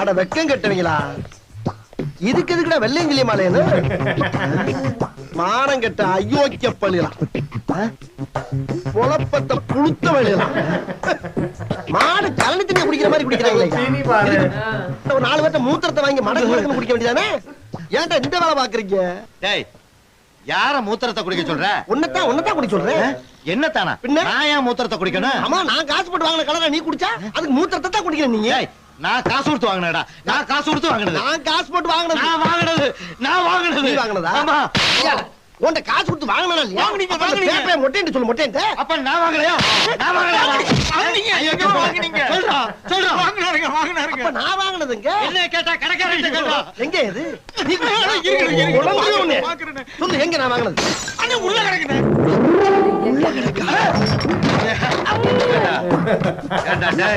அட வெக்கம் கட்டுவீங்களா? இதுக்கு எதுக்குடா வெள்ளையங்கிலி மாலையன்னு? மானம் கட்ட அயோக்கிய பள்ளிலாம், குழப்பத்தை புழுத்த வழியலாம். மாடு கலனி தண்ணி குடிக்கிற மாதிரி குடிக்கிறாங்களே. ஒரு 4 பேர்த்த மூத்திரத்தை வாங்கி மடக்கு மடக்கு குடிக்க வேண்டியதானே? ஏன்டா இந்த வேலை பாக்குறீங்க? டேய், யார மூத்திரத்தை குடிக்க சொல்ற? உன்னதான் குடிக்க சொல்றேன். என்னத்தானா? பின்ன நான் ஏன் மூத்திரத்தை குடிக்கணும்? ஆமா, நான் காசு போட்டு வாங்கின கலரா நீ குடிச்சா அதுக்கு மூத்திரத்தை தான் குடிக்கிறேன். நீங்க நான் காசு கொடுத்து வாங்கினடா. நான் காசு கொடுத்து வாங்கினது. நான் காசு போட்டு வாங்கினது. நான் வாங்கினது. நீ வாங்கினதா? ஆமா. உன்ட காசு கொடுத்து வாங்கினா இல்லையா? வாங்குனீங்க. மொட்டைன்னு சொல்லு, மொட்டைன்னு. அப்ப நான் வாங்கலையா? நான் வாங்கலையா? எங்க வாங்குனீங்க? சொல்றா. அப்ப நான் வாங்கினதுங்க. என்ன கேட்டா கடைக்காரன் கேட்டா. எங்க இது? நீ சொல்லு, எங்க நான் வாங்கினது? அண்ணே உள்ள கிடக்குனே. ஏண்டா டேய்.